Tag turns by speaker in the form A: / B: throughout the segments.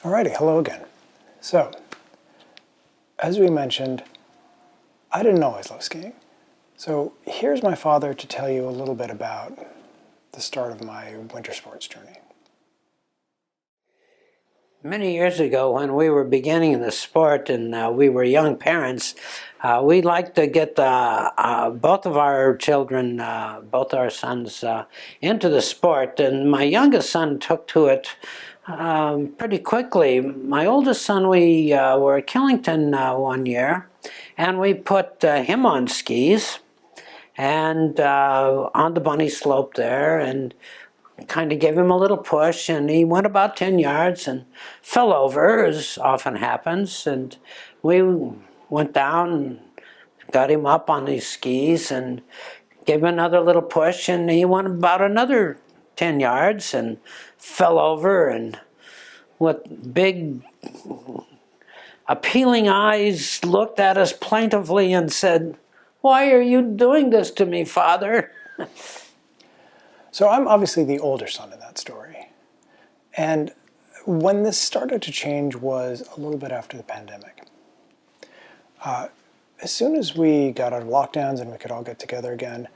A: Alrighty, hello again. So, as we mentioned, I didn't always love skiing. So here's my father to tell you a little bit about the start of my winter sports journey.
B: Many years ago, when we were beginning the sport and we were young parents, we liked to get both of our children, both our sons, into the sport. And my youngest son took to it pretty quickly. My oldest son, we were at Killington one year, and we put him on skis and on the bunny slope there, and kind of gave him a little push, and he went about 10 yards and fell over, as often happens. And we went down and got him up on these skis and gave him another little push, and he went about another 10 yards and fell over, and with big appealing eyes looked at us plaintively and said, "Why are you doing this to me, Father?"
A: So I'm obviously the older son in that story. And when this started to change was a little bit after the pandemic. As soon as we got out of lockdowns and we could all get together again,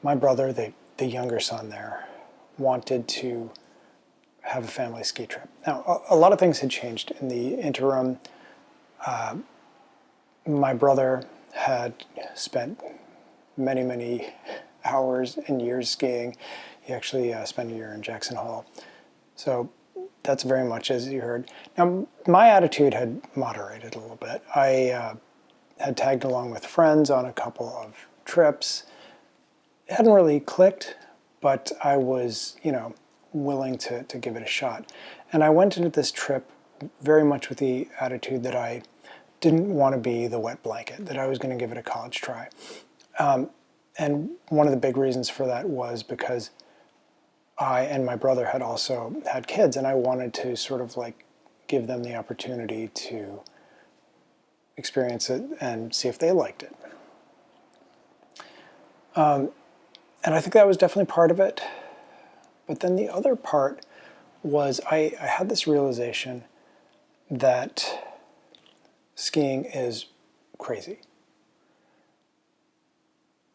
A: my brother, the younger son there, wanted to have a family ski trip. Now, a lot of things had changed in the interim. My brother had spent many hours and years skiing. He actually spent a year in Jackson Hole. So that's very much as you heard. Now, my attitude had moderated a little bit. I had tagged along with friends on a couple of trips. It hadn't really clicked, but I was, willing to give it a shot. And I went into this trip very much with the attitude that I didn't want to be the wet blanket, that I was going to give it a college try. And one of the big reasons for that was because I and my brother had also had kids, and I wanted to sort of like give them the opportunity to experience it and see if they liked it. And I think that was definitely part of it. But then the other part was I had this realization that skiing is crazy.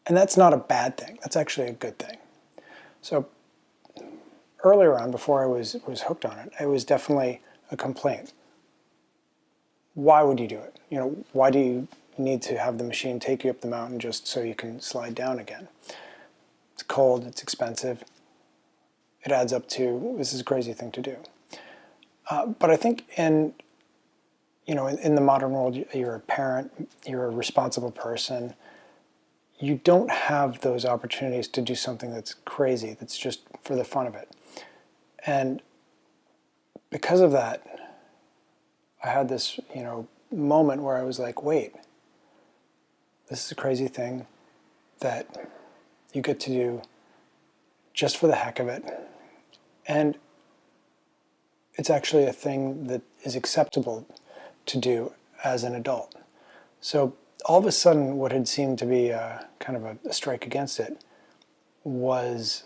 A: And that's not a bad thing. That's actually a good thing. So earlier on, before I was hooked on it, it was definitely a complaint. Why would you do it? Why do you need to have the machine take you up the mountain just so you can slide down again? It's cold, it's expensive. It adds up to, this is a crazy thing to do. But I think in the modern world, you're a parent, you're a responsible person. You don't have those opportunities to do something that's crazy, that's just for the fun of it. And because of that, I had this, moment where I was like, wait, this is a crazy thing that you get to do just for the heck of it. And it's actually a thing that is acceptable to do as an adult. So all of a sudden, what had seemed to be kind of a strike against it was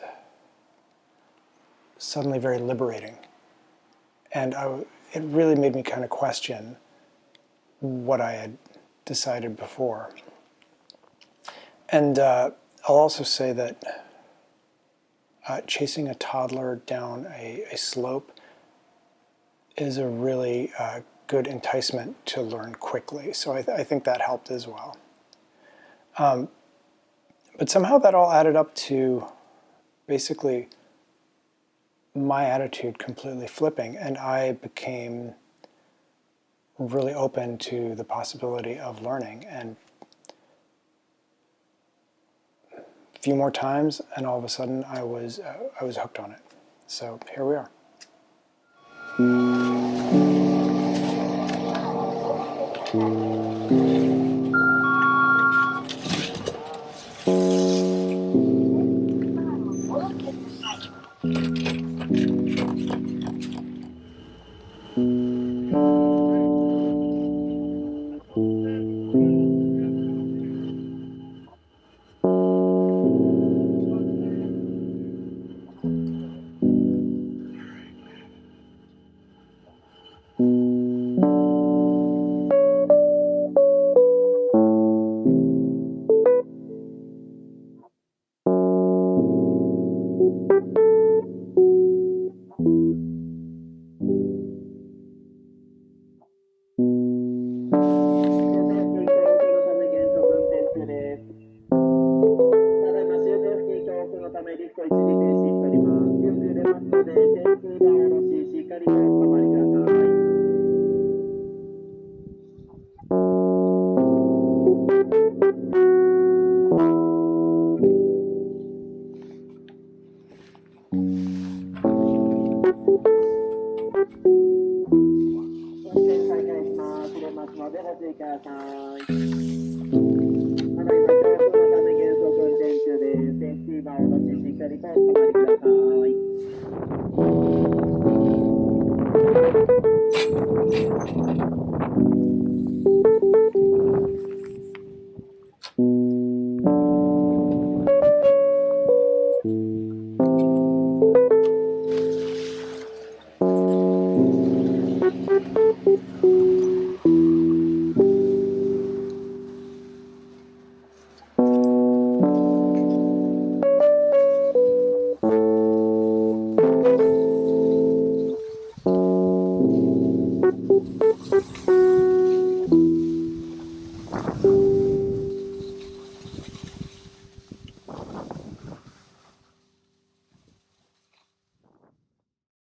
A: suddenly very liberating. And it really made me kind of question what I had decided before. And I'll also say that chasing a toddler down a slope is a really good enticement to learn quickly. So I think that helped as well. But somehow that all added up to basically my attitude completely flipping, and I became really open to the possibility of learning. And a few more times, and all of a sudden I was hooked on it. So here we are.
C: のでご注意ください。ただいま強風のため減速運転中です。セーフティーバーをお持ちしっかりとお止まりください。